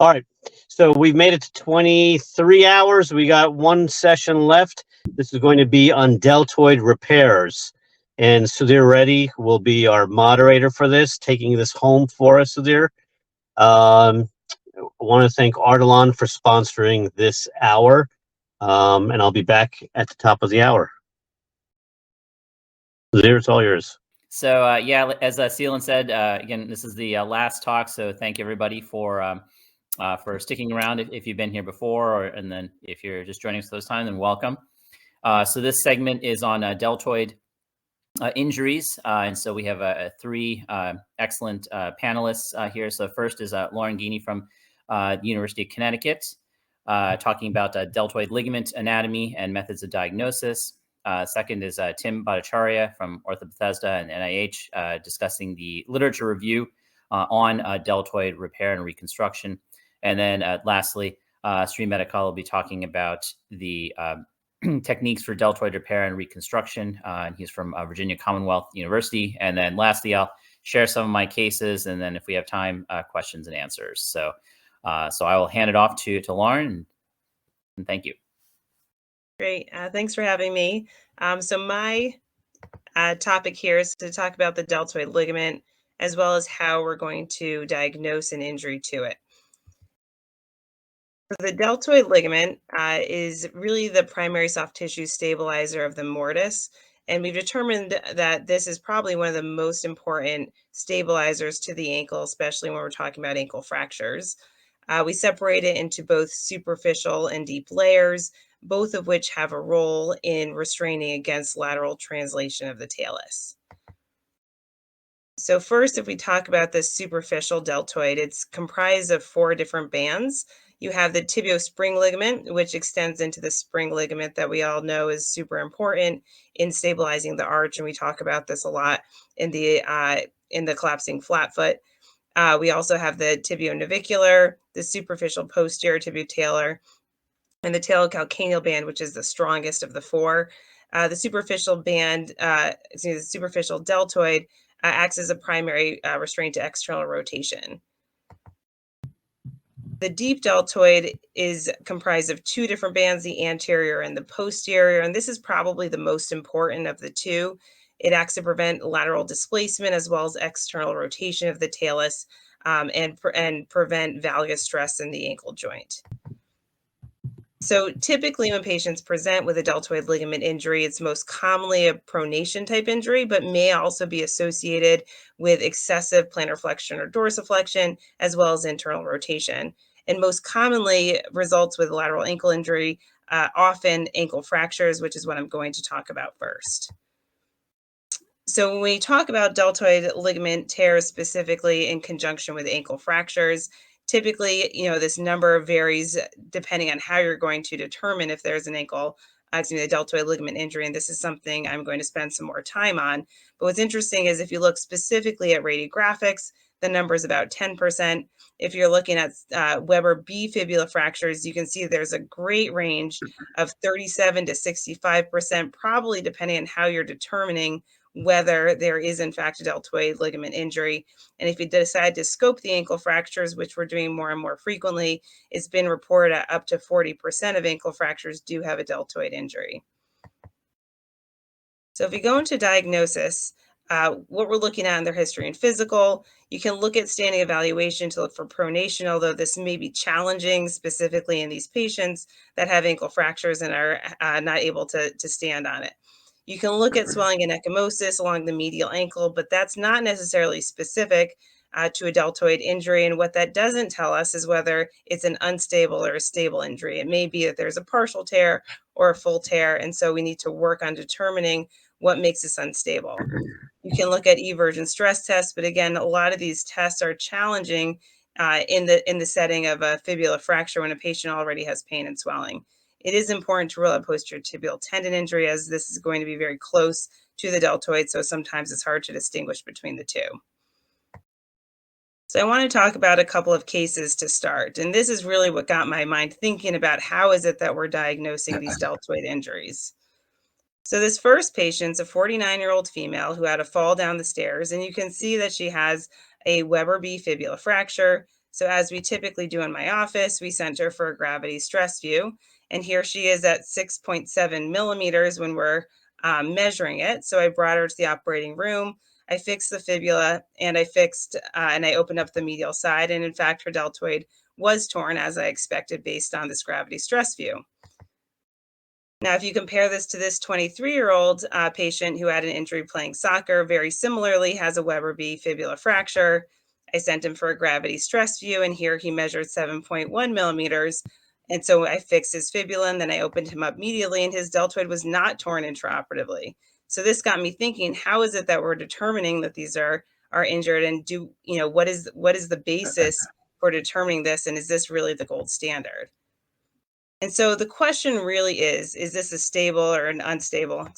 All right. So we've made it to 23 hours. We got one session left. This is going to be on deltoid repairs. And Sudheer Reddy will be our moderator for this, taking this home for us, Sudheer. I want to thank Artelon for sponsoring this hour. And I'll be back at the top of the hour. Sudheer, it's all yours. So yeah, as Selene said, again, this is the last talk. So thank everybody for sticking around if you've been here before, and then if you're just joining us for this time, then welcome. So this segment is on deltoid injuries, and so we have three excellent panelists here. So first is Lauren Geaney from the University of Connecticut, talking about deltoid ligament anatomy and methods of diagnosis. Second is Tim Bhattacharya from Bethesda and NIH, discussing the literature review on deltoid repair and reconstruction. And then lastly, Sree Metikala will be talking about the techniques for deltoid repair and reconstruction. And he's from Virginia Commonwealth University. And then lastly, I'll share some of my cases. And then if we have time, questions and answers. So I will hand it off to Lauren, and thank you. Great. Thanks for having me. So my topic here is to talk about the deltoid ligament, as well as how we're going to diagnose an injury to it. The deltoid ligament is really the primary soft tissue stabilizer of the mortise. And we've determined that this is probably one of the most important stabilizers to the ankle, especially when we're talking about ankle fractures. We separate it into both superficial and deep layers, both of which have a role in restraining against lateral translation of the talus. So first, if we talk about the superficial deltoid, it's comprised of 4 different bands. You have the tibiospring ligament, which extends into the spring ligament that we all know is super important in stabilizing the arch, and we talk about this a lot in the collapsing flat foot. We also have the tibionavicular, the superficial posterior tibiotalar, and the talocalcaneal band, which is the strongest of the 4. The superficial band, the superficial deltoid, acts as a primary restraint to external rotation. The deep deltoid is comprised of 2 different bands, the anterior and the posterior, and this is probably the most important of the 2. It acts to prevent lateral displacement as well as external rotation of the talus, and prevent valgus stress in the ankle joint. So typically when patients present with a deltoid ligament injury, it's most commonly a pronation type injury, but may also be associated with excessive plantar flexion or dorsiflexion, as well as internal rotation. And most commonly results with lateral ankle injury, often ankle fractures, which is what I'm going to talk about first. So when we talk about deltoid ligament tears specifically in conjunction with ankle fractures, typically, this number varies depending on how you're going to determine if there's an the deltoid ligament injury, and this is something I'm going to spend some more time on. But what's interesting is if you look specifically at radiographics, the number is about 10%. If you're looking at Weber B fibula fractures, you can see there's a great range of 37 to 65%, probably depending on how you're determining whether there is in fact a deltoid ligament injury. And if you decide to scope the ankle fractures, which we're doing more and more frequently, it's been reported that up to 40% of ankle fractures do have a deltoid injury. So if we go into diagnosis, what we're looking at in their history and physical, you can look at standing evaluation to look for pronation, although this may be challenging specifically in these patients that have ankle fractures and are not able to stand on it. You can look at swelling and ecchymosis along the medial ankle, but that's not necessarily specific to a deltoid injury. And what that doesn't tell us is whether it's an unstable or a stable injury. It may be that there's a partial tear or a full tear. And so we need to work on determining what makes this unstable. You can look at eversion stress tests, but again, a lot of these tests are challenging in the setting of a fibula fracture when a patient already has pain and swelling. It is important to rule out posterior tibial tendon injury, as this is going to be very close to the deltoid, so sometimes it's hard to distinguish between the 2. So I want to talk about a couple of cases to start, and this is really what got my mind thinking about how is it that we're diagnosing these deltoid injuries. So this first patient's a 49-year-old female who had a fall down the stairs, and you can see that she has a Weber B fibula fracture. So as we typically do in my office, we sent her for a gravity stress view. And here she is at 6.7 millimeters when we're measuring it. So I brought her to the operating room. I fixed the fibula and I opened up the medial side. And in fact, her deltoid was torn as I expected based on this gravity stress view. Now, if you compare this to this 23-year-old patient who had an injury playing soccer, very similarly has a Weber B fibula fracture. I sent him for a gravity stress view, and here he measured 7.1 millimeters. And so I fixed his fibula, and then I opened him up medially, and his deltoid was not torn intraoperatively. So this got me thinking, how is it that we're determining that these are injured, and what is the basis for determining this, and is this really the gold standard? And so the question really is this a stable or an unstable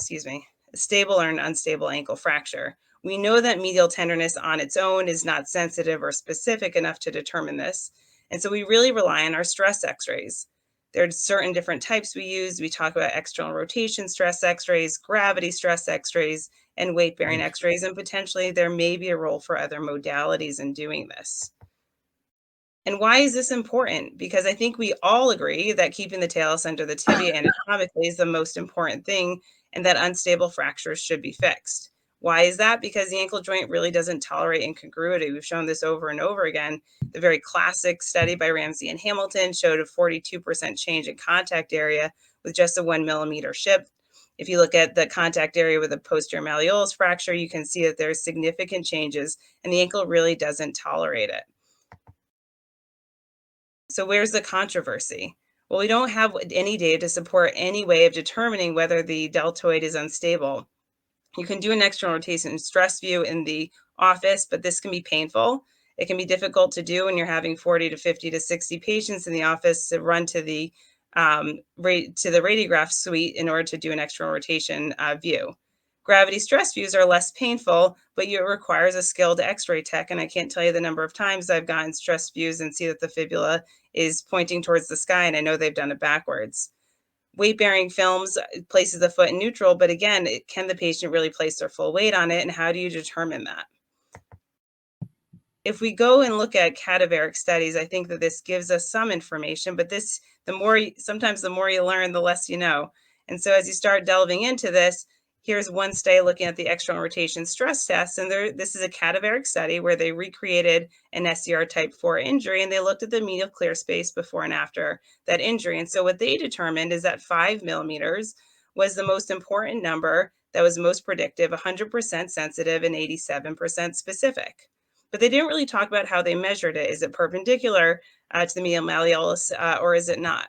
ankle fracture? We know that medial tenderness on its own is not sensitive or specific enough to determine this. And so we really rely on our stress x-rays. There are certain different types we use. We talk about external rotation stress x-rays, gravity stress x-rays, and weight-bearing x-rays. And potentially there may be a role for other modalities in doing this. And why is this important? Because I think we all agree that keeping the talus under the tibia anatomically is the most important thing, and that unstable fractures should be fixed. Why is that? Because the ankle joint really doesn't tolerate incongruity. We've shown this over and over again. The very classic study by Ramsey and Hamilton showed a 42% change in contact area with just a 1 millimeter shift. If you look at the contact area with a posterior malleolus fracture, you can see that there's significant changes, and the ankle really doesn't tolerate it. So where's the controversy? Well, we don't have any data to support any way of determining whether the deltoid is unstable. You can do an external rotation stress view in the office, but this can be painful. It can be difficult to do when you're having 40 to 50 to 60 patients in the office to run to the radiograph suite in order to do an external rotation view. Gravity stress views are less painful, but it requires a skilled x-ray tech. And I can't tell you the number of times I've gotten stress views and see that the fibula is pointing towards the sky, and I know they've done it backwards. Weight-bearing films places the foot in neutral, but again, can the patient really place their full weight on it, and how do you determine that? If we go and look at cadaveric studies, I think that this gives us some information, but sometimes the more you learn, the less you know. And so as you start delving into this, here's one study looking at the external rotation stress test. And this is a cadaveric study where they recreated an SCR type 4 injury, and they looked at the medial clear space before and after that injury. And so what they determined is that 5 millimeters was the most important number that was most predictive, 100% sensitive, and 87% specific. But they didn't really talk about how they measured it. Is it perpendicular to the medial malleolus or is it not?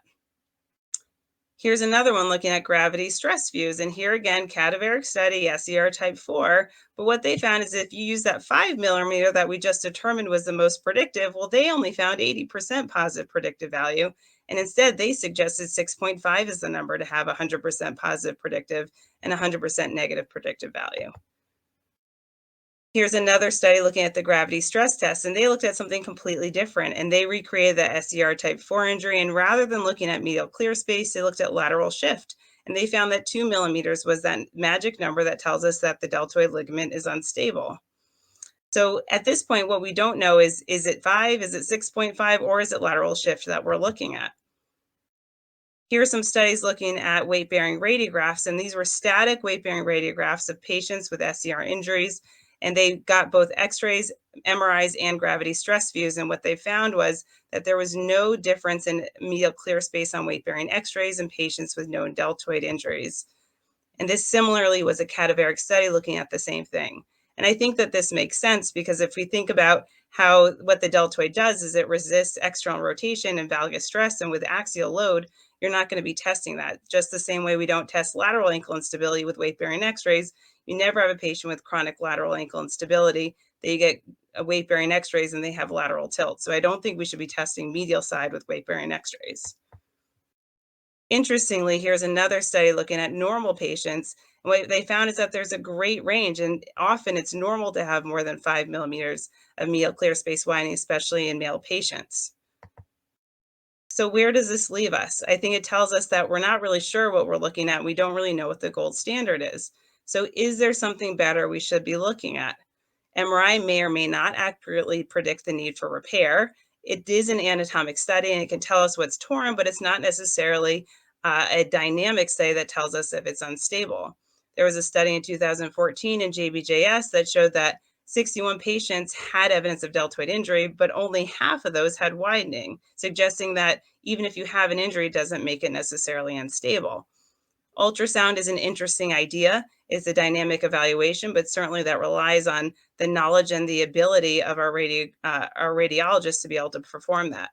Here's another one looking at gravity stress views. And here again, cadaveric study, SCR type 4. But what they found is if you use that 5 millimeter that we just determined was the most predictive, well, they only found 80% positive predictive value. And instead, they suggested 6.5 is the number to have 100% positive predictive and 100% negative predictive value. Here's another study looking at the gravity stress test, and they looked at something completely different, and they recreated the SCR type 4 injury, and rather than looking at medial clear space, they looked at lateral shift, and they found that 2 millimeters was that magic number that tells us that the deltoid ligament is unstable. So at this point, what we don't know is it 5, is it 6.5, or is it lateral shift that we're looking at? Here are some studies looking at weight-bearing radiographs, and these were static weight-bearing radiographs of patients with SCR injuries. And they got both x-rays, MRIs, and gravity stress views. And what they found was that there was no difference in medial clear space on weight-bearing x-rays in patients with known deltoid injuries. And this similarly was a cadaveric study looking at the same thing. And I think that this makes sense because if we think about what the deltoid does is it resists external rotation and valgus stress, and with axial load, you're not going to be testing that. Just the same way we don't test lateral ankle instability with weight-bearing x-rays, you never have a patient with chronic lateral ankle instability. They get weight-bearing x-rays and they have lateral tilt. So I don't think we should be testing medial side with weight-bearing x-rays. Interestingly, here's another study looking at normal patients. And what they found is that there's a great range, and often it's normal to have more than 5 millimeters of medial clear space widening, especially in male patients. So where does this leave us? I think it tells us that we're not really sure what we're looking at. We don't really know what the gold standard is. So is there something better we should be looking at? MRI may or may not accurately predict the need for repair. it is an anatomic study and it can tell us what's torn, but it's not necessarily a dynamic study that tells us if it's unstable. There was a study in 2014 in JBJS that showed that 61 patients had evidence of deltoid injury, but only half of those had widening, suggesting that even if you have an injury, it doesn't make it necessarily unstable. Ultrasound is an interesting idea. It's a dynamic evaluation, but certainly that relies on the knowledge and the ability of our radiologists to be able to perform that.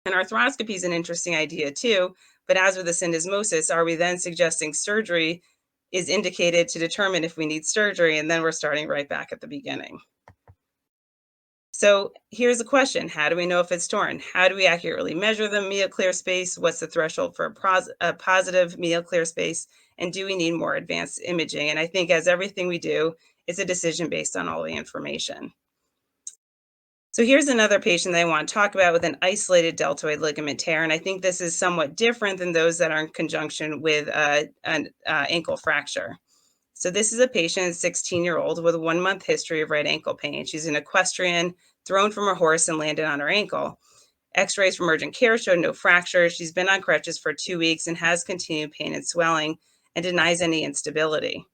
And arthroscopy is an interesting idea too, but as with the syndesmosis, are we then suggesting surgery is indicated to determine if we need surgery, and then we're starting right back at the beginning. So here's the question. How do we know if it's torn? How do we accurately measure the medial clear space? What's the threshold for a positive medial clear space? And do we need more advanced imaging? And I think as everything we do, it's a decision based on all the information. So here's another patient that I want to talk about with an isolated deltoid ligament tear. And I think this is somewhat different than those that are in conjunction with an ankle fracture. So this is a patient, 16-year-old with a 1-month history of right ankle pain. She's an equestrian, thrown from her horse and landed on her ankle. X-rays from urgent care showed no fracture. She's been on crutches for 2 weeks and has continued pain and swelling and denies any instability.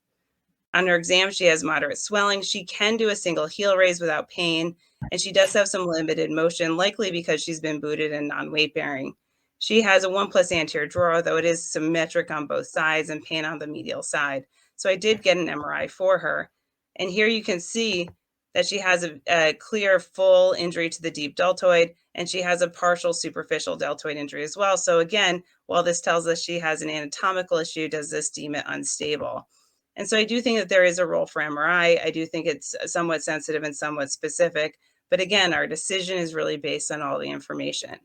On her exam, she has moderate swelling. She can do a single heel raise without pain, and she does have some limited motion, likely because she's been booted and non-weight bearing. She has a 1+ anterior drawer, though it is symmetric on both sides and pain on the medial side. So I did get an MRI for her. And here you can see that she has a clear full injury to the deep deltoid, and she has a partial superficial deltoid injury as well. So again, while this tells us she has an anatomical issue, does this deem it unstable? And so I do think that there is a role for MRI. I do think it's somewhat sensitive and somewhat specific. But again, our decision is really based on all the information.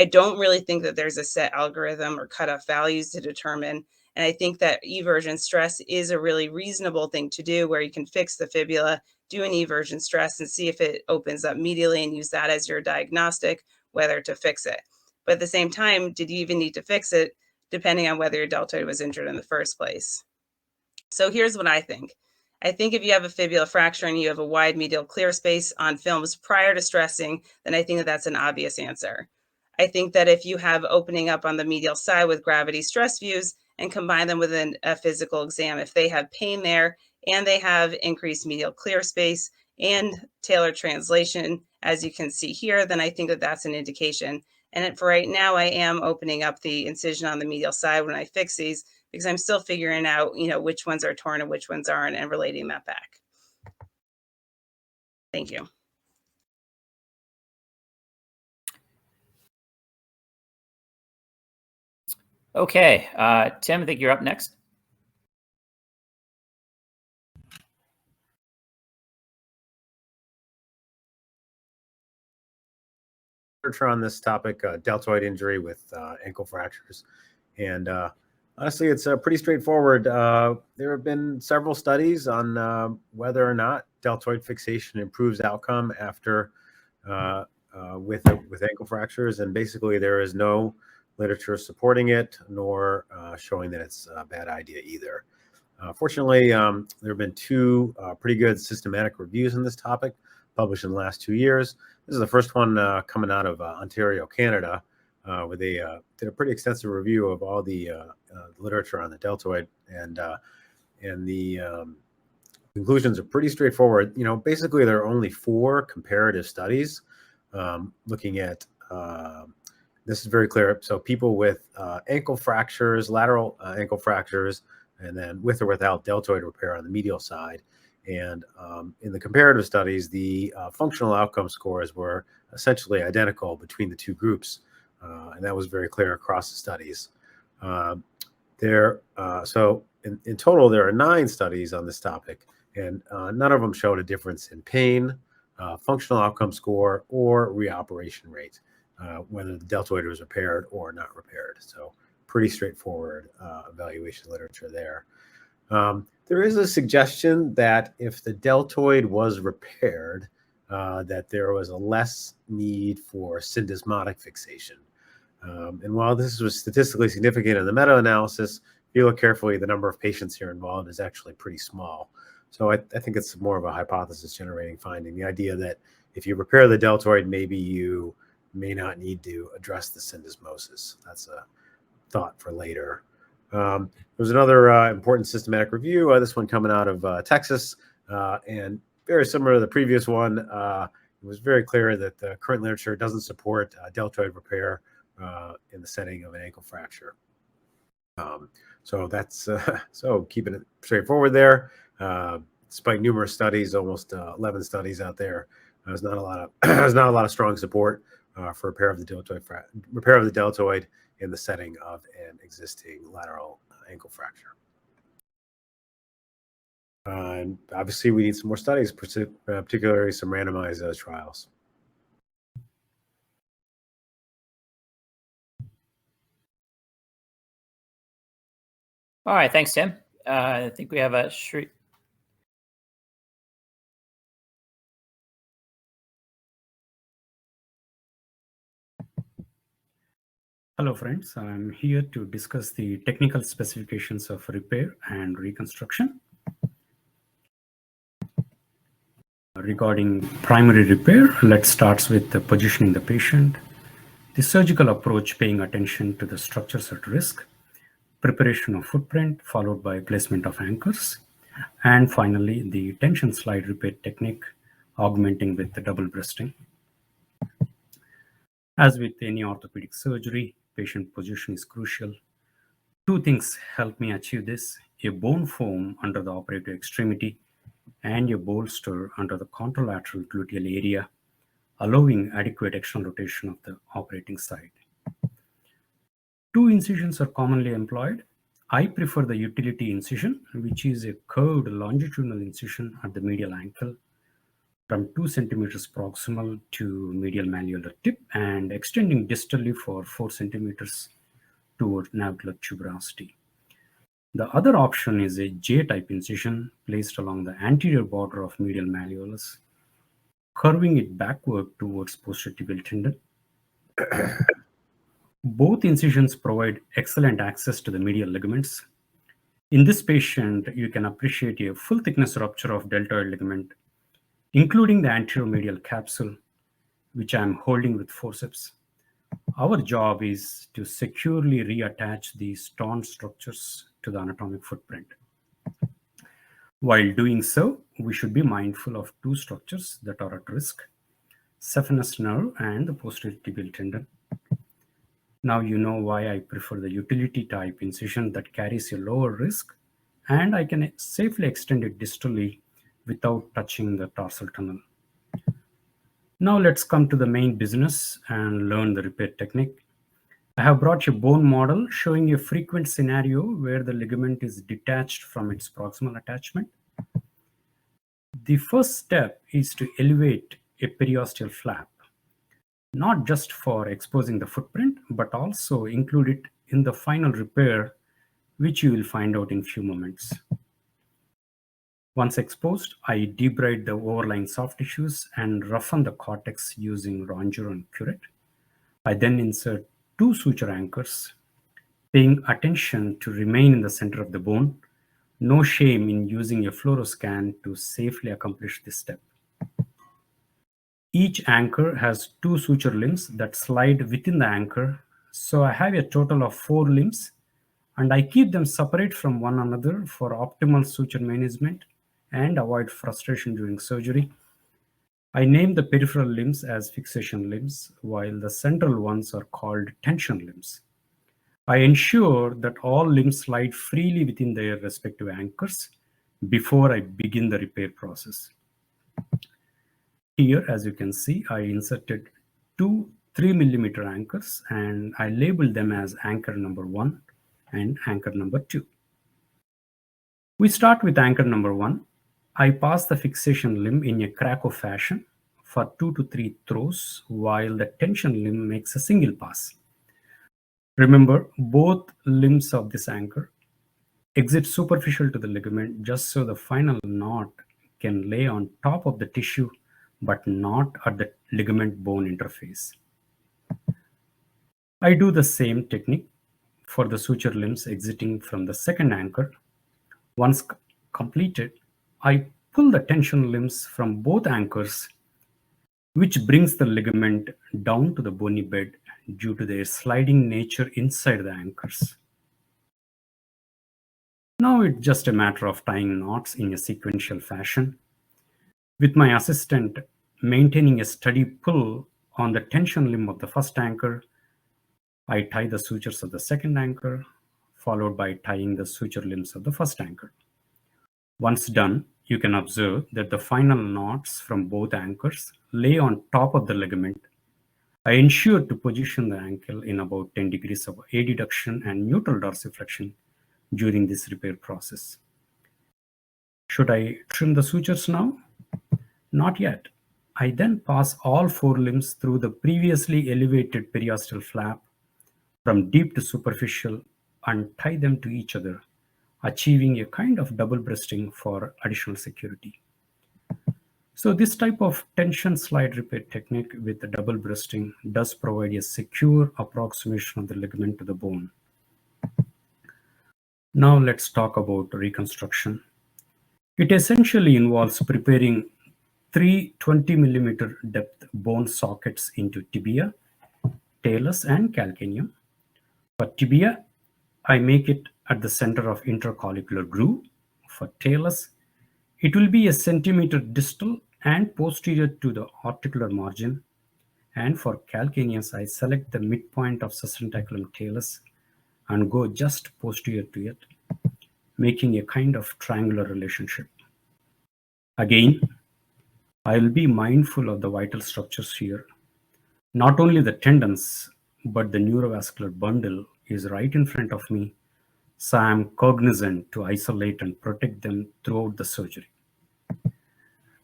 I don't really think that there's a set algorithm or cutoff values to determine. And I think that eversion stress is a really reasonable thing to do, where you can fix the fibula, do an eversion stress and see if it opens up medially and use that as your diagnostic, whether to fix it. But at the same time, did you even need to fix it, depending on whether your deltoid was injured in the first place? So here's what I think. I think if you have a fibula fracture and you have a wide medial clear space on films prior to stressing, then I think that that's an obvious answer. I think that if you have opening up on the medial side with gravity stress views and combine them with a physical exam, if they have pain there and they have increased medial clear space and tailored translation, as you can see here, then I think that that's an indication. And for right now, I am opening up the incision on the medial side when I fix these, because I'm still figuring out, which ones are torn and which ones aren't, and relating that back. Thank you. Okay, Tim, I think you're up next. Literature on this topic, deltoid injury with ankle fractures. And honestly, it's pretty straightforward. There have been several studies on whether or not deltoid fixation improves outcome after with ankle fractures. And basically, there is no literature supporting it, nor showing that it's a bad idea either. Fortunately, there have been 2 pretty good systematic reviews on this topic published in the last 2 years. This is the first one coming out of Ontario, Canada, where they did a pretty extensive review of all the literature on the deltoid, and the conclusions are pretty straightforward. Basically, there are only 4 comparative studies looking at. This is very clear. So people with ankle fractures, lateral ankle fractures, and then with or without deltoid repair on the medial side. And in the comparative studies, the functional outcome scores were essentially identical between the 2 groups. And that was very clear across the studies. So in total, there are 9 studies on this topic, and none of them showed a difference in pain, functional outcome score, or reoperation rate, whether the deltoid was repaired or not repaired. So pretty straightforward evaluation literature there. There is a suggestion that if the deltoid was repaired, that there was a less need for syndesmotic fixation. And while this was statistically significant in the meta-analysis, if you look carefully, the number of patients here involved is actually pretty small. So I think it's more of a hypothesis-generating finding. The idea that if you repair the deltoid, maybe you may not need to address the syndesmosis. That's a thought for later. There was another important systematic review, this one coming out of Texas, and very similar to the previous one. It was very clear that the current literature doesn't support deltoid repair in the setting of an ankle fracture. So that's so keeping it straightforward there. Despite numerous studies, almost 11 studies out there, there's not a lot of there's not a lot of strong support for repair of the deltoid in the setting of an existing lateral ankle fracture. And obviously, we need some more studies, particularly some randomized trials. All right, thanks, Tim. I think we have a Sree. Hello friends, I'm here to discuss the technical specifications of repair and reconstruction. Regarding primary repair, let's start with positioning the patient, the surgical approach paying attention to the structures at risk, preparation of footprint followed by placement of anchors, and finally the tension slide repair technique augmenting with the double breasting. As with any orthopedic surgery, patient position is crucial. Two things help me achieve this: a bone foam under the operative extremity and a bolster under the contralateral gluteal area, allowing adequate external rotation of the operating side. Two incisions are commonly employed. I prefer the utility incision, which is a curved longitudinal incision at the medial ankle from 2 centimeters proximal to medial malleolar tip and extending distally for 4 centimeters toward navicular tuberosity. The other option is a J-type incision placed along the anterior border of medial malleolus, curving it backward towards posterior tibial tendon. Both incisions provide excellent access to the medial ligaments. In this patient, you can appreciate a full thickness rupture of deltoid ligament, including the anterior medial capsule, which I am holding with forceps. Our job is to securely reattach these torn structures to the anatomic footprint. While doing so, we should be mindful of two structures that are at risk: saphenous nerve and the posterior tibial tendon. Now you know why I prefer the utility type incision that carries a lower risk, and I can safely extend it distally without touching the tarsal tunnel. Now let's come to the main business and learn the repair technique. I have brought a bone model showing a frequent scenario where the ligament is detached from its proximal attachment. The first step is to elevate a periosteal flap, not just for exposing the footprint, but also include it in the final repair, which you will find out in a few moments. Once exposed, I debride the overlying soft tissues and roughen the cortex using rongeur and curette. I then insert 2 suture anchors, paying attention to remain in the center of the bone. No shame in using a fluoroscan to safely accomplish this step. Each anchor has 2 suture limbs that slide within the anchor, so I have a total of 4 limbs, and I keep them separate from one another for optimal suture management and avoid frustration during surgery. I name the peripheral limbs as fixation limbs, while the central ones are called tension limbs. I ensure that all limbs slide freely within their respective anchors before I begin the repair process. Here, as you can see, I inserted 2 3mm anchors and I labeled them as anchor number 1 and anchor number 2. We start with anchor number 1. I pass the fixation limb in a Krakow fashion for 2 to 3 throws, while the tension limb makes a single pass. Remember, both limbs of this anchor exit superficial to the ligament just so the final knot can lay on top of the tissue, but not at the ligament-bone interface. I do the same technique for the suture limbs exiting from the second anchor. Once completed, I pull the tension limbs from both anchors, which brings the ligament down to the bony bed due to their sliding nature inside the anchors. Now it's just a matter of tying knots in a sequential fashion, with my assistant maintaining a steady pull on the tension limb of the first anchor. I tie the sutures of the second anchor, followed by tying the suture limbs of the first anchor. Once done, you can observe that the final knots from both anchors lay on top of the ligament. I ensure to position the ankle in about 10 degrees of adduction and neutral dorsiflexion during this repair process. Should I trim the sutures now? Not yet. I then pass all 4 limbs through the previously elevated periosteal flap from deep to superficial and tie them to each other, achieving a kind of double breasting for additional security. So this type of tension slide repair technique with the double breasting does provide a secure approximation of the ligament to the bone. Now let's talk about reconstruction. It essentially involves preparing 3 20mm depth bone sockets into tibia, talus, and calcaneum. For tibia, I make it at the center of intercollicular groove. For talus, it will be a centimeter distal and posterior to the articular margin. And for calcaneus, I select the midpoint of sustentaculum talus and go just posterior to it, making a kind of triangular relationship. Again, I will be mindful of the vital structures here. Not only the tendons, but the neurovascular bundle is right in front of me, so I am cognizant to isolate and protect them throughout the surgery.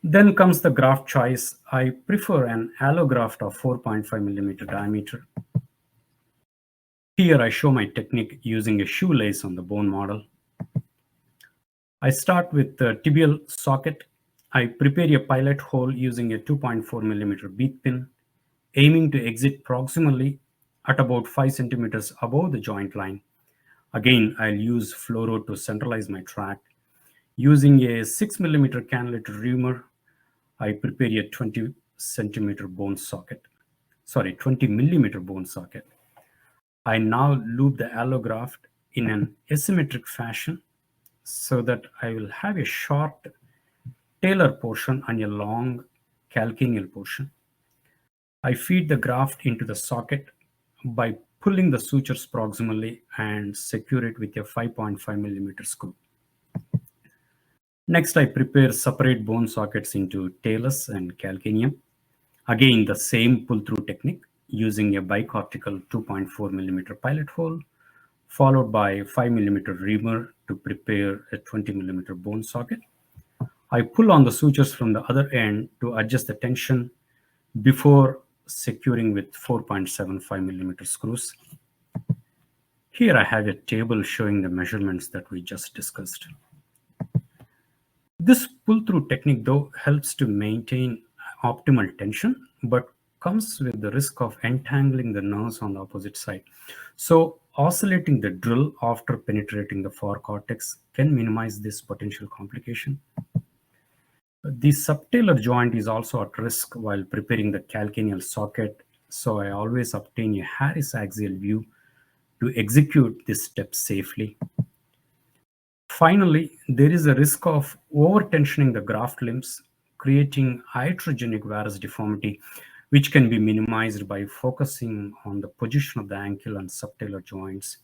Then comes the graft choice. I prefer an allograft of 4.5mm diameter. Here I show my technique using a shoelace on the bone model. I start with the tibial socket. I prepare a pilot hole using a 2.4mm bead pin, aiming to exit proximally at about 5 centimeters above the joint line. Again, I'll use fluoro to centralize my track. Using a 6mm cannulated reamer, I prepare a 20mm bone socket. I now loop the allograft in an asymmetric fashion so that I will have a short talar portion and a long calcaneal portion. I feed the graft into the socket by pulling the sutures proximally and secure it with a 5.5mm screw. Next, I prepare separate bone sockets into talus and calcaneum. Again, the same pull-through technique using a bicortical 2.4mm pilot hole, followed by 5mm reamer to prepare a 20mm bone socket. I pull on the sutures from the other end to adjust the tension before securing with 4.75mm screws. Here I have a table showing the measurements that we just discussed. This pull-through technique, though, helps to maintain optimal tension, but comes with the risk of entangling the nerves on the opposite side. So oscillating the drill after penetrating the forecortex can minimize this potential complication. The subtalar joint is also at risk while preparing the calcaneal socket, so I always obtain a Harris axial view to execute this step safely. Finally, there is a risk of over-tensioning the graft limbs, creating iatrogenic varus deformity, which can be minimized by focusing on the position of the ankle and subtalar joints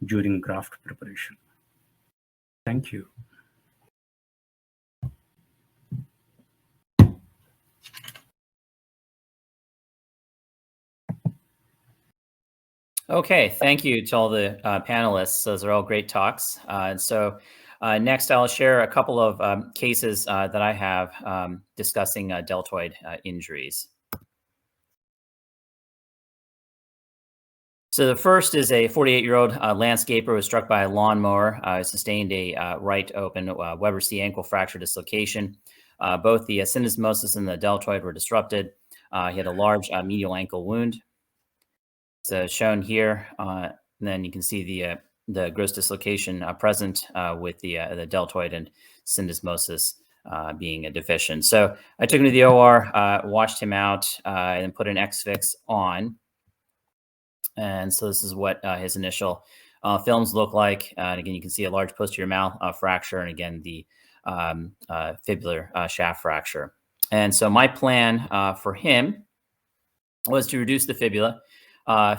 during graft preparation. Thank you. Okay, thank you to all the panelists. Those are all great talks. Next, I'll share a couple of cases that I have discussing deltoid injuries. So the first is a 48-year-old landscaper who was struck by a lawnmower, sustained a right open Weber C ankle fracture dislocation. Both the syndesmosis and the deltoid were disrupted. He had a large medial ankle wound. So shown here, and then you can see the gross dislocation present with the deltoid and syndesmosis being deficient. So I took him to the OR, washed him out, and put an X-Fix on. And so this is what his initial films look like. And again, you can see a large posterior mal fracture, and again, the fibular shaft fracture. And so my plan for him was to reduce the fibula,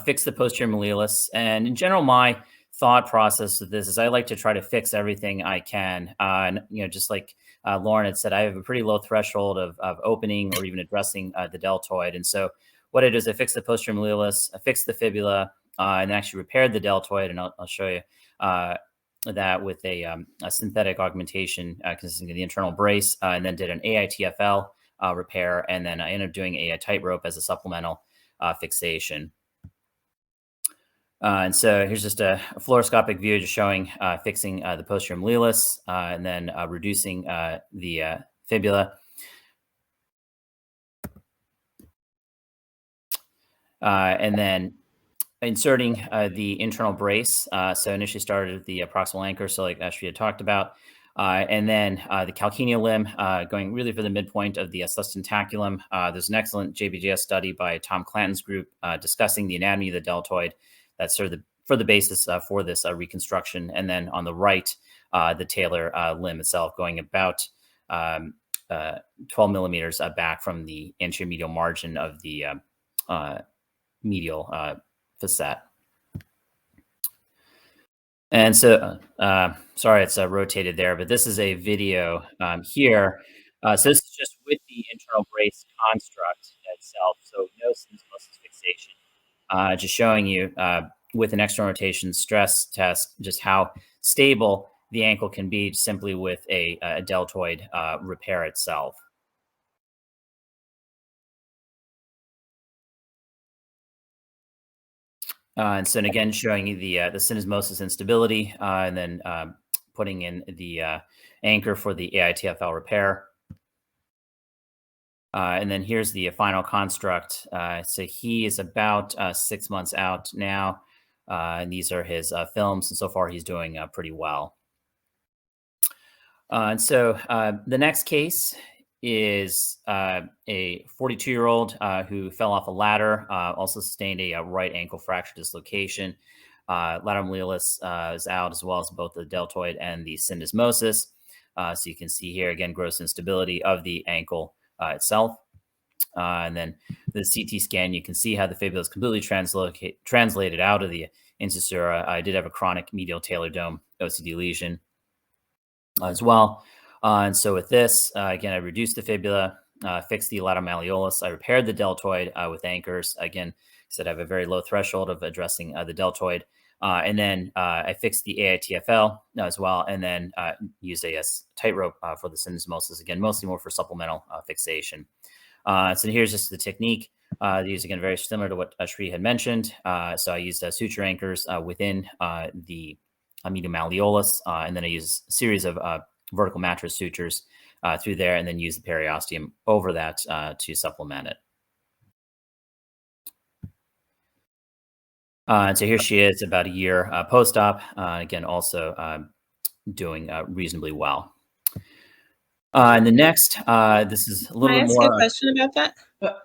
fix the posterior malleolus. And in general, my thought process of this is I like to try to fix everything I can. And, just like Lauren had said, I have a pretty low threshold of opening or even addressing the deltoid. And so what I did is I fixed the posterior malleolus, I fixed the fibula, and actually repaired the deltoid. And I'll show you that with a synthetic augmentation consisting of the internal brace, and then did an AITFL repair. And then I ended up doing a tightrope as a supplemental fixation. And so here's just a fluoroscopic view just showing fixing the posterior malleolus and then reducing the fibula. And then inserting the internal brace. So initially started with the proximal anchor, so like Sree had talked about. And then the calcaneal limb going really for the midpoint of the sustentaculum. There's an excellent JBJS study by Tom Clanton's group discussing the anatomy of the deltoid. That's sort of the basis for this reconstruction. And then on the right, the talar limb itself going about 12 millimeters back from the anterior medial margin of the medial facet. And so, sorry, it's rotated there, but this is a video here. So this is just with the internal brace construct itself. So no syndesmosis fixation. Just showing you with an external rotation stress test, just how stable the ankle can be simply with a deltoid repair itself. And so, and again, showing you the syndesmosis instability, and then putting in the anchor for the AITFL repair. And then here's the final construct. So he is about 6 months out now. And these are his films. And so far, he's doing pretty well. And so the next case is a 42-year-old who fell off a ladder, also sustained a right ankle fracture dislocation. Lateral malleolus is out, as well as both the deltoid and the syndesmosis. So you can see here, again, gross instability of the ankle itself. And then the CT scan, you can see how the fibula is completely translated out of the incisura. I did have a chronic medial talar dome OCD lesion as well. And so with this, again, I reduced the fibula, fixed the lateral malleolus. I repaired the deltoid with anchors. Again, I said I have a very low threshold of addressing the deltoid. And then I fixed the AITFL as well, and then used a tightrope for the syndesmosis, again, mostly more for supplemental fixation. So here's just the technique. These, again, very similar to what Sree had mentioned. So I used suture anchors within the medial malleolus, and then I used a series of vertical mattress sutures through there, and then use the periosteum over that to supplement it. And so here she is about a year post-op, again, also doing reasonably well. And the next, this is a little bit more. Can I ask you a question about that?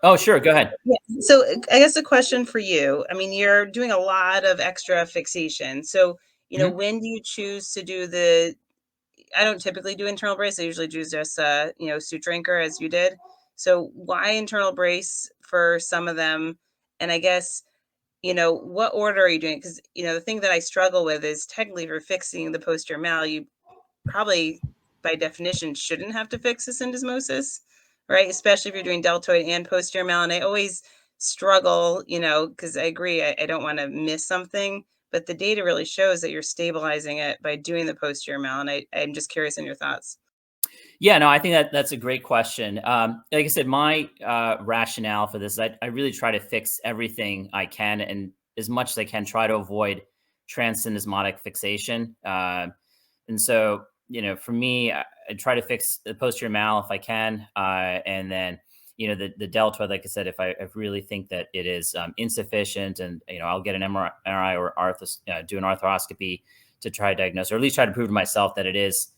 Oh, sure. Go ahead. Yeah. So I guess a question for you. I mean, you're doing a lot of extra fixation. So, when do you choose to do I don't typically do internal brace. I usually do just, suture anchor as you did. So why internal brace for some of them? And I guess, what order are you doing? Because, the thing that I struggle with is technically for fixing the posterior mal, you probably by definition shouldn't have to fix the syndesmosis, right? Especially if you're doing deltoid and posterior mal. And I always struggle, because I agree, I don't want to miss something, but the data really shows that you're stabilizing it by doing the posterior mal. And I'm just curious in your thoughts. Yeah, no, I think that's a great question. Like I said, my rationale for this, I really try to fix everything I can, and as much as I can, try to avoid transsyndesmotic fixation. And so, for me, I try to fix the posterior mal if I can. And then, the deltoid, like I said, if I really think that it is insufficient, and, I'll get an MRI or do an arthroscopy to try to diagnose, or at least try to prove to myself that it is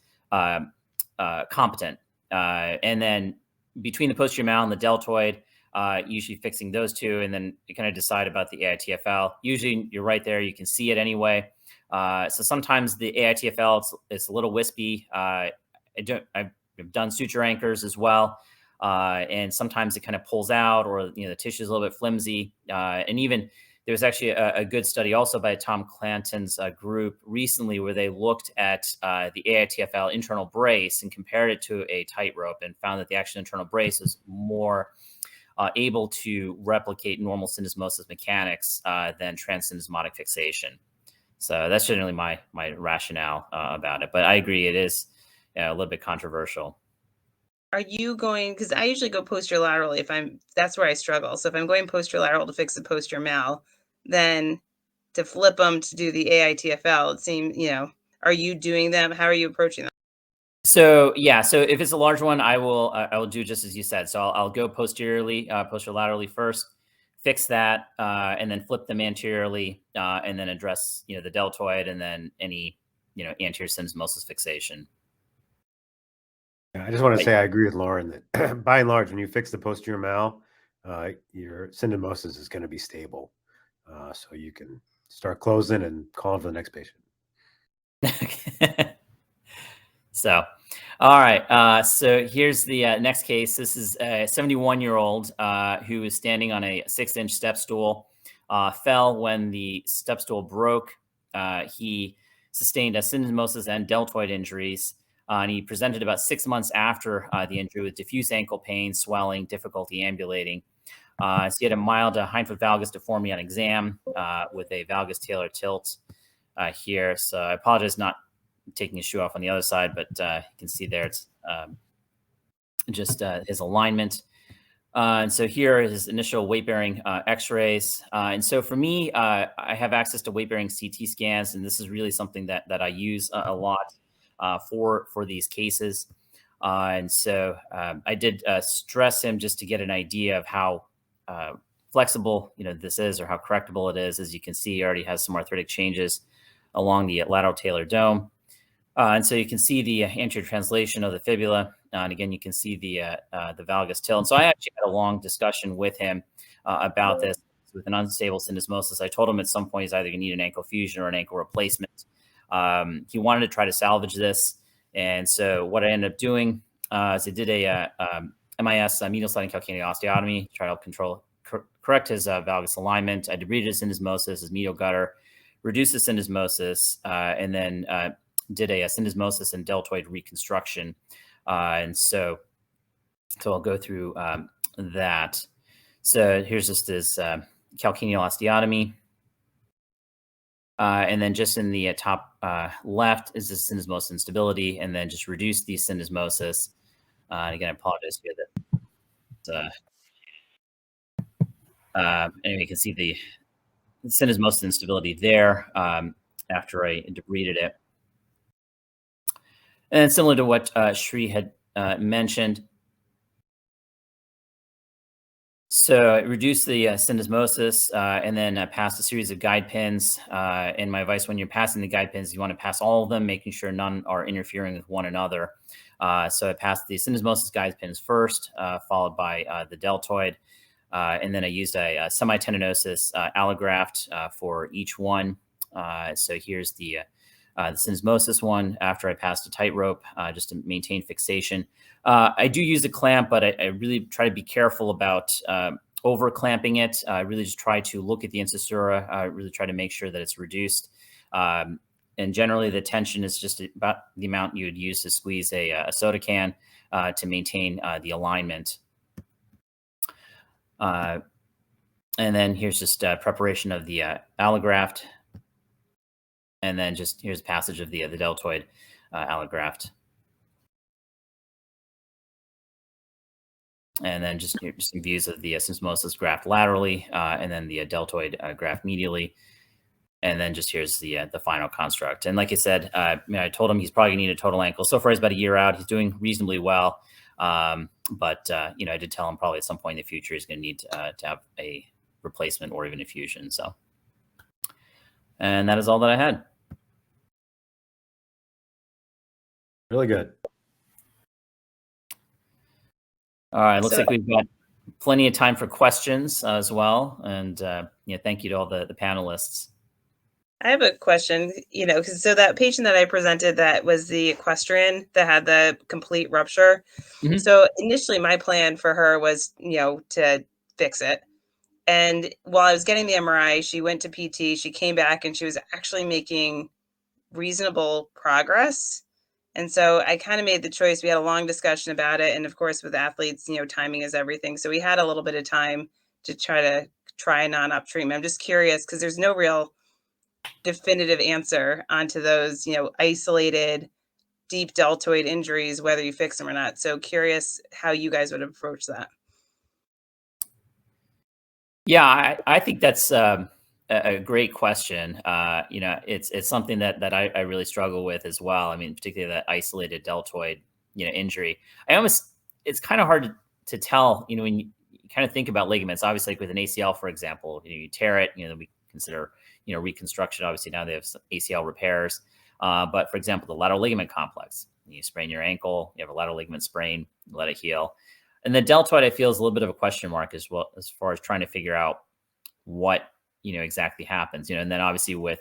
competent. And then between the posterior mal and the deltoid, usually fixing those two, and then you kind of decide about the AITFL. Usually you're right there. You can see it anyway. So sometimes the AITFL, it's a little wispy. I've done suture anchors as well. And sometimes it kind of pulls out, or, the tissue is a little bit flimsy. And even there was actually a good study also by Tom Clanton's group recently where they looked at the AITFL internal brace and compared it to a tightrope and found that the actual internal brace is more able to replicate normal syndesmosis mechanics than transsyndesmotic fixation. So that's generally my rationale about it. But I agree, it is a little bit controversial. Are you going, because I usually go posterolaterally that's where I struggle. So if I'm going posterolateral to fix the posterior mal, then to flip them to do the AITFL, it seems, are you doing them? How are you approaching them? So yeah, so if it's a large one, I will do just as you said. So I'll go posterolaterally first, fix that, and then flip them anteriorly, and then address the deltoid, and then any anterior syndesmosis fixation. I just want to say I agree with Lauren that by and large, when you fix the posterior mal, your syndesmosis is going to be stable, so you can start closing and calling for the next patient. So, all right. So here's the next case. This is a 71-year-old who is standing on a 6-inch step stool, fell when the step stool broke. He sustained a syndesmosis and deltoid injuries. And he presented about 6 months after the injury with diffuse ankle pain, swelling, difficulty ambulating. So he had a mild hindfoot valgus deformity on exam with a valgus talar tilt here. So I apologize not taking his shoe off on the other side, but you can see there it's just his alignment. And so here are his initial weight-bearing x-rays. And so for me, I have access to weight-bearing CT scans, and this is really something that I use a lot for these cases. And so I did stress him just to get an idea of how flexible this is, or how correctable it is. As you can see, he already has some arthritic changes along the lateral talar dome. And so you can see the anterior translation of the fibula. And again, you can see the valgus tilt. And so I actually had a long discussion with him about this with an unstable syndesmosis. I told him at some point he's either going to need an ankle fusion or an ankle replacement. He wanted to try to salvage this. And so what I ended up doing is I did a MIS, medial sliding calcaneal osteotomy, try to correct his valgus alignment. I debrided his syndesmosis, his medial gutter, reduced the syndesmosis, and then did a syndesmosis and deltoid reconstruction. And so I'll go through that. So here's just his calcaneal osteotomy. And then just in the top left is the syndesmosis instability, and then just reduce the syndesmosis. And again, I apologize here that and you can see the syndesmosis instability there after I debrided it. And similar to what Sree had mentioned, so I reduced the syndesmosis and then passed a series of guide pins. And my advice when you're passing the guide pins, you want to pass all of them, making sure none are interfering with one another. So I passed the syndesmosis guide pins first, followed by the deltoid. And then I used a semi-tendinosis allograft for each one. So here's the syndesmosis one after I passed a tightrope just to maintain fixation. I do use a clamp, but I really try to be careful about over clamping it. I really just try to look at the incisura. I really try to make sure that it's reduced. And generally the tension is just about the amount you would use to squeeze a soda can to maintain the alignment. And then here's just preparation of the allograft. And then just here's passage of the deltoid allograft. And then just some views of the syndesmosis graft laterally, and then the deltoid graft medially. And then just here's the final construct. And like I said, I told him he's probably gonna need a total ankle. So far, he's about a year out. He's doing reasonably well. But I did tell him probably at some point in the future he's gonna need to have a replacement or even a fusion. So, and that is all that I had. Really good. All right, looks So like we've got plenty of time for questions as well. And thank you to all the panelists. I have a question, because so that patient that I presented that was the equestrian that had the complete rupture. Mhm. So initially my plan for her was, to fix it. And while I was getting the MRI, she went to PT, she came back and she was actually making reasonable progress. And so I kind of made the choice. We had a long discussion about it. And of course, with athletes, timing is everything. So we had a little bit of time to try a non-op treatment. I'm just curious because there's no real definitive answer onto those, isolated deep deltoid injuries, whether you fix them or not. So curious how you guys would approach that. Yeah, I think that's a great question. It's something that I really struggle with as well. I mean, particularly that isolated deltoid, injury. It's kind of hard to tell, when you kind of think about ligaments. Obviously, like with an ACL, for example, you tear it, we consider, reconstruction. Obviously, now they have ACL repairs. But for example, the lateral ligament complex, you sprain your ankle, you have a lateral ligament sprain, you let it heal. And the deltoid, I feel, is a little bit of a question mark as well, as far as trying to figure out what, exactly happens, and then obviously with,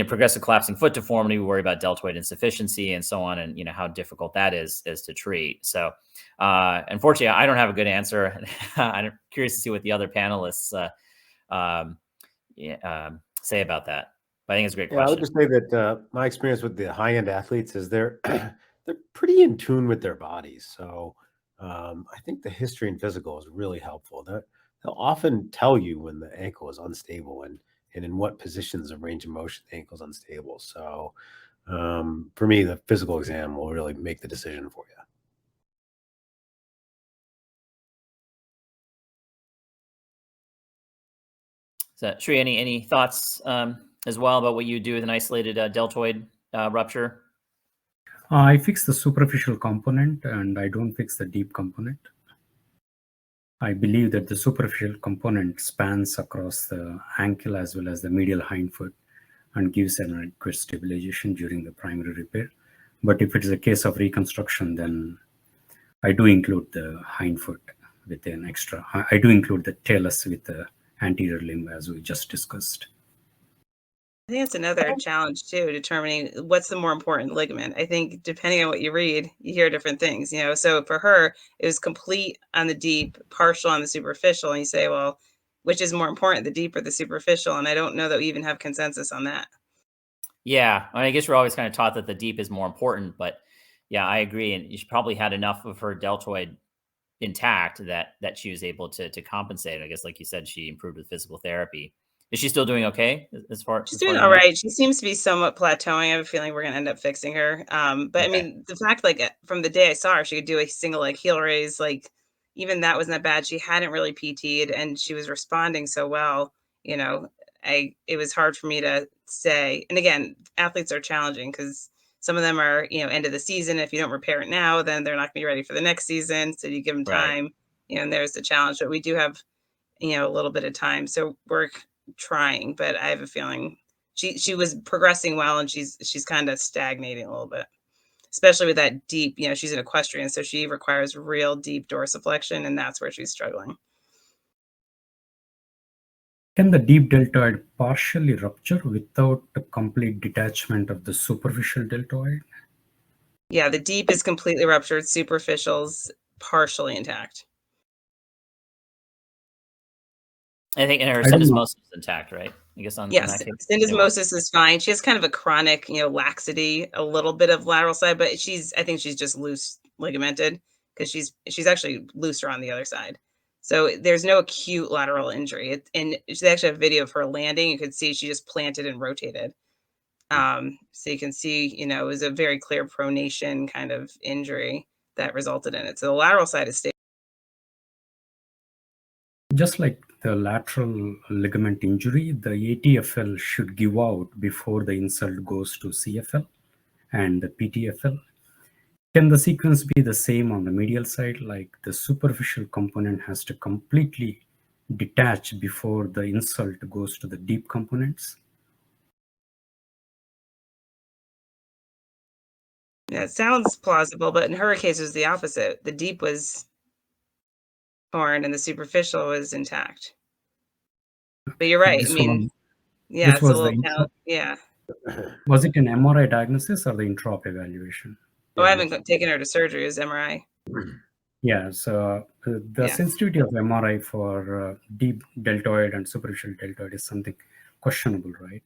progressive collapsing foot deformity, we worry about deltoid insufficiency and so on. And, how difficult that is to treat. So unfortunately, I don't have a good answer. I'm curious to see what the other panelists say about that. But I think it's a great question. I would just say that my experience with the high-end athletes is they're they're pretty in tune with their bodies. So I think the history and physical is really helpful. They'll often tell you when the ankle is unstable and in what positions of range of motion the ankle is unstable. So for me, the physical exam will really make the decision for you. So, Sree, any thoughts as well about what you do with an isolated deltoid rupture? I fix the superficial component and I don't fix the deep component. I believe that the superficial component spans across the ankle as well as the medial hindfoot and gives an adequate stabilization during the primary repair. But if it is a case of reconstruction, then I do include the hindfoot with an extra. I do include the talus with the anterior limb as we just discussed. I think that's another challenge too, determining what's the more important ligament. I think depending on what you read, you hear different things, So for her, it was complete on the deep, partial on the superficial. And you say, well, which is more important, the deep or the superficial? And I don't know that we even have consensus on that. Yeah, I guess we're always kind of taught that the deep is more important, but yeah, I agree. And she probably had enough of her deltoid intact that she was able to compensate. I guess, like you said, she improved with physical therapy. Is she still doing okay as far? She's as far doing as all you know? right. She seems to be somewhat plateauing. I have a feeling we're going to end up fixing her. But I Okay. mean, the fact, like from the day I saw her, she could do a single like heel raise. Like even that wasn't that bad. She hadn't really PT'd and she was responding so well. It was hard for me to say. And again, athletes are challenging because some of them are, end of the season. If you don't repair it now, then they're not going to be ready for the next season. So you give them Right. time, and there's the challenge. But we do have, a little bit of time. So we're trying, but I have a feeling she was progressing well and she's kind of stagnating a little bit, especially with that deep, she's an equestrian, so she requires real deep dorsiflexion, and that's where she's struggling. Can the deep deltoid partially rupture without a complete detachment of the superficial deltoid? Yeah, the deep is completely ruptured, superficial's partially intact. I think, and her I don't know. syndesmosis is intact, right? I guess in Yes, that case. syndesmosis is fine. She has kind of a chronic, laxity, a little bit of lateral side, but I think she's just loose ligamented because she's actually looser on the other side. So there's no acute lateral injury. And she actually have a video of her landing. You could see she just planted and rotated. So you can see, it was a very clear pronation kind of injury that resulted in it. So the lateral side is stable. Just like the lateral ligament injury, the ATFL should give out before the insult goes to CFL and the PTFL. Can the sequence be the same on the medial side, like the superficial component has to completely detach before the insult goes to the deep components? Yeah, it sounds plausible, but in her case, it was the opposite. The deep was torn and the superficial was intact. But you're right. I mean, yeah, this it's a was the little, yeah. Was it an MRI diagnosis or the intra-op evaluation? Oh, I haven't taken her to surgery. It was MRI. Yeah, so the Yeah. sensitivity of MRI for deep deltoid and superficial deltoid is something questionable, right?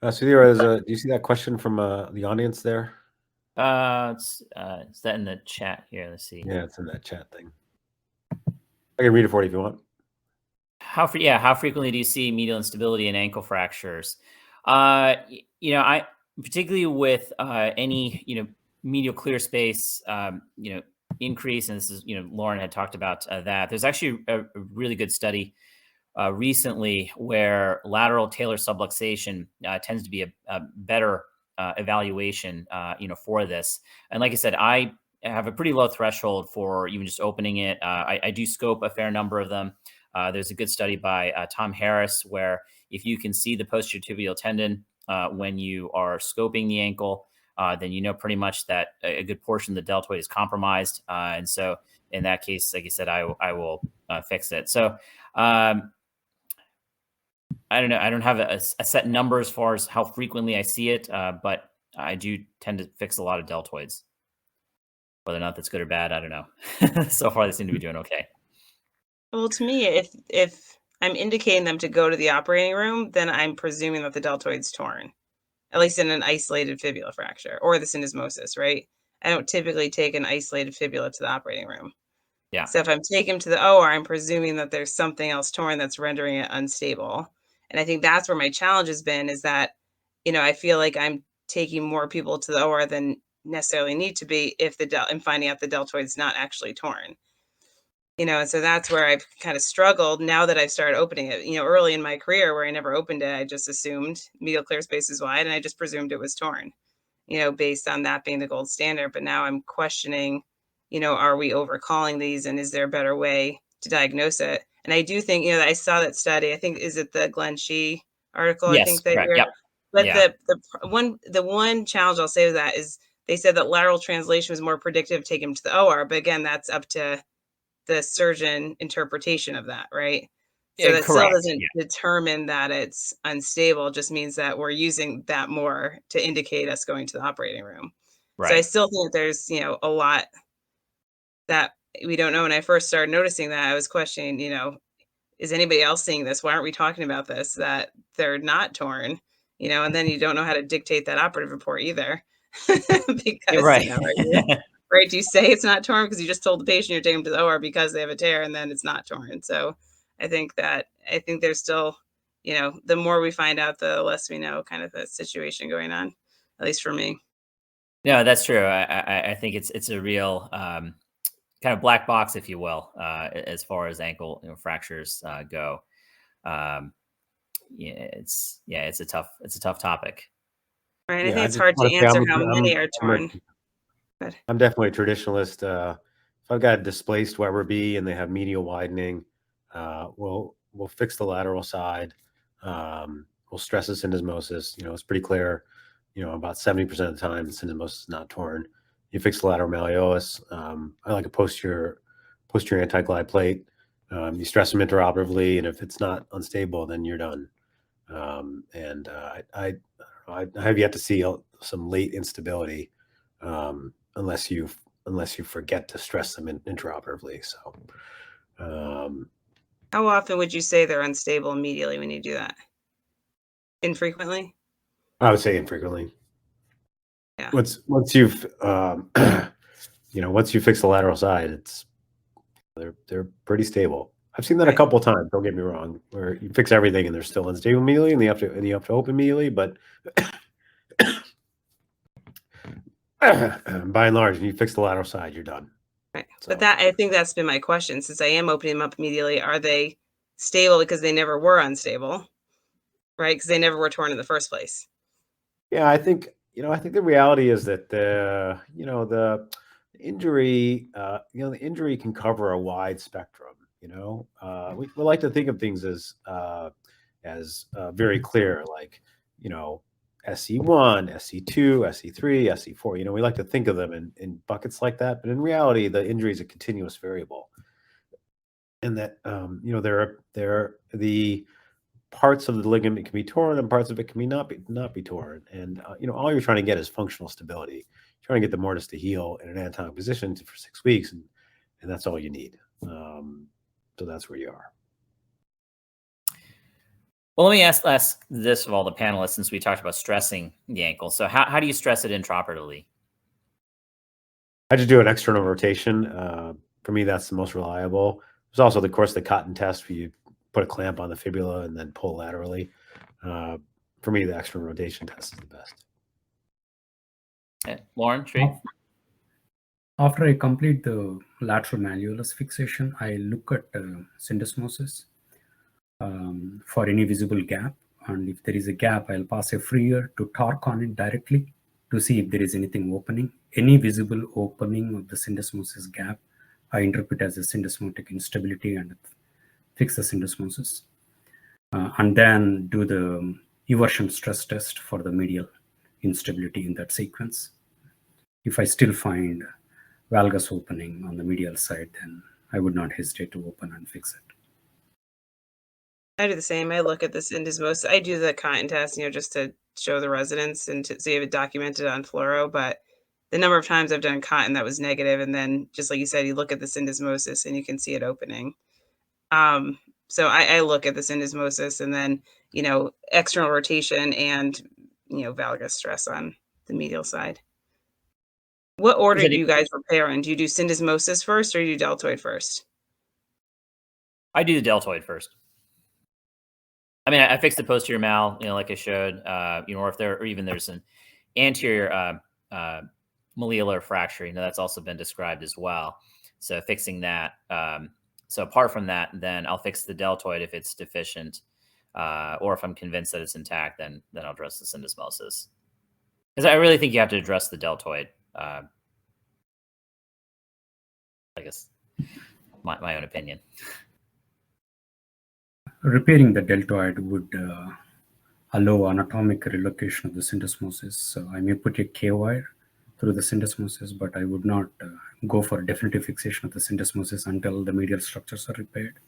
Sudheer, do you see that question from the audience there? Is that in the chat here? Let's see. Yeah, it's in that chat thing. I can read it for you if you want. How frequently do you see medial instability in ankle fractures? I particularly with any medial clear space increase, and this is Lauren had talked about that. There's actually a really good study recently where lateral talar subluxation tends to be a better evaluation for this. And like I said, I have a pretty low threshold for even just opening it. I do scope a fair number of them. There's a good study by Tom Harris where if you can see the posterior tibial tendon when you are scoping the ankle, then pretty much that a good portion of the deltoid is compromised. And so in that case, like I said, I will fix it. So I don't know. I don't have a set number as far as how frequently I see it, but I do tend to fix a lot of deltoids. Whether or not that's good or bad, I don't know. So far, they seem to be doing okay. Well, to me, if I'm indicating them to go to the operating room, then I'm presuming that the deltoid's torn, at least in an isolated fibula fracture or the syndesmosis, right? I don't typically take an isolated fibula to the operating room. Yeah. So if I'm taking them to the OR, I'm presuming that there's something else torn that's rendering it unstable. And I think that's where my challenge has been is that, I feel like I'm taking more people to the OR than necessarily need to be if I'm finding out the deltoid's not actually torn. And so that's where I've kind of struggled now that I've started opening it. Early in my career where I never opened it, I just assumed medial clear space is wide and I just presumed it was torn, based on that being the gold standard. But now I'm questioning, are we overcalling these and is there a better way to diagnose it? And I do think, I saw that study. I think, is it the Glenn Shee article? Yes, I think that correct. Yep. But Yeah. the one challenge I'll say with that is they said that lateral translation was more predictive, take him to the OR. But again, that's up to the surgeon interpretation of that, right? So that still doesn't determine that it's unstable. It just means that we're using that more to indicate us going to the operating room. Right. So I still think there's, a lot that we don't know. When I first started noticing that, I was questioning, is anybody else seeing this? Why aren't we talking about this? That they're not torn, and then you don't know how to dictate that operative report either. Because, right. Right? Do you say it's not torn because you just told the patient you're taking them to the OR because they have a tear and then it's not torn? So I think there's still, the more we find out, the less we know kind of the situation going on, at least for me. No, that's true. I think it's a real kind of black box, if you will, as far as ankle fractures go. It's a tough topic. Right. I think it's hard to answer how many are torn. I'm definitely a traditionalist. If I've got a displaced Weber B and they have medial widening, we'll fix the lateral side. We'll stress the syndesmosis. It's pretty clear. About 70% of the time, the syndesmosis is not torn. You fix the lateral malleolus. I like a posterior anti-glide plate. You stress them intraoperatively, and if it's not unstable, then you're done. I have yet to see some late instability. Unless you forget to stress them intraoperatively. So, how often would you say they're unstable immediately when you do that? Infrequently? I would say infrequently. Yeah. Once you've once you fix the lateral side, they're pretty stable. I've seen that a couple of times. Don't get me wrong, where you fix everything and they're still unstable immediately, and you have to open immediately, but. By and large, when you fix the lateral side, you're done. Right. So. But I think that's been my question. Since I am opening them up immediately, are they stable because they never were unstable, right? Because they never were torn in the first place. Yeah, I think the reality is that the injury, the injury can cover a wide spectrum. We like to think of things as very clear, like SE1, SE2, SE3, SE4. You know, we like to think of them in buckets like that, but in reality, the injury is a continuous variable. And that, you know, there are the parts of the ligament can be torn and parts of it can be not be torn. And, you know, all you're trying to get is functional stability. You're trying to get the mortise to heal in an anatomic position for 6 weeks, and that's all you need. So that's where you are. Well, let me ask this of all the panelists, since we talked about stressing the ankle. So how do you stress it intraoperatively? I just do an external rotation. For me, that's the most reliable. There's also, of course, the cotton test where you put a clamp on the fibula and then pull laterally. For me, the external rotation test is the best. Okay. Lauren, Sree? After I complete the lateral malleolus fixation, I look at syndesmosis for any visible gap. And if there is a gap, I'll pass a freer to torque on it directly to see if there is anything opening. Any visible opening of the syndesmosis gap, I interpret as a syndesmotic instability and fix the syndesmosis. And then do the eversion stress test for the medial instability in that sequence. If I still find valgus opening on the medial side, then I would not hesitate to open and fix it. I do the same. I look at the syndesmosis. I do the cotton test, you know, just to show the residents and to see if it documented on fluoro. But the number of times I've done cotton that was negative, and then just like you said, you look at the syndesmosis and you can see it opening. So I look at the syndesmosis and then, you know, external rotation and, you know, valgus stress on the medial side. What order do you guys repair in? Do you do syndesmosis first or do you do deltoid first? I do the deltoid first. I mean, I fixed the posterior mal, you know, like I showed, you know, or even there's an anterior malleolar fracture, you know, that's also been described as well. So fixing that. So apart from that, then I'll fix the deltoid if it's deficient, or if I'm convinced that it's intact, then I'll address the syndesmosis. Because I really think you have to address the deltoid. I guess my own opinion. Repairing the deltoid would allow anatomic relocation of the syndesmosis. So I may put a K-wire through the syndesmosis, but I would not go for a definitive fixation of the syndesmosis until the medial structures are repaired.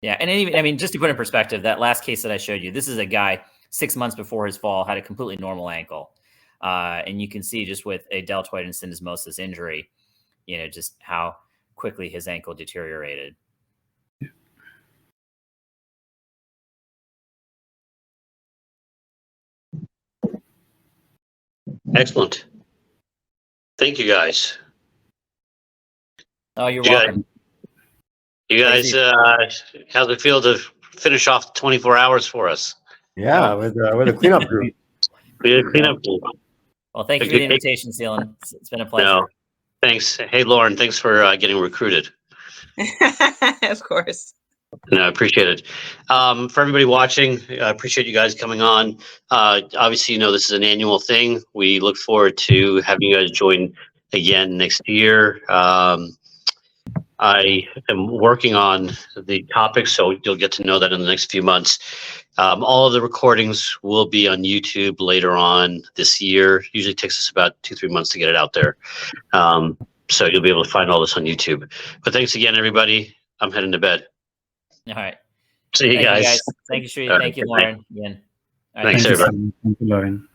Yeah, and even, I mean, just to put in perspective, that last case that I showed you, this is a guy 6 months before his fall had a completely normal ankle. And you can see just with a deltoid and syndesmosis injury, you know, just how quickly his ankle deteriorated. Excellent. Thank you, guys. Oh, you're welcome. You guys, how's it feel to finish off 24 hours for us? Yeah, with a cleanup group. We had a cleanup group. Well, thank you for the invitation, Selene. It's been a pleasure. No, thanks. Hey, Lauren, thanks for getting recruited. Of course. No, I appreciate it. For everybody watching, I appreciate you guys coming on. Obviously, you know, this is an annual thing. We look forward to having you guys join again next year. I am working on the topic, so you'll get to know that in the next few months. All of the recordings will be on YouTube later on this year. Usually takes us about 2-3 months to get it out there. So you'll be able to find all this on YouTube. But thanks again, everybody. I'm heading to bed. All right. See you guys. Thank you, Sree. Thank you, Lauren. Again. Thanks, everybody. Thank you, Lauren.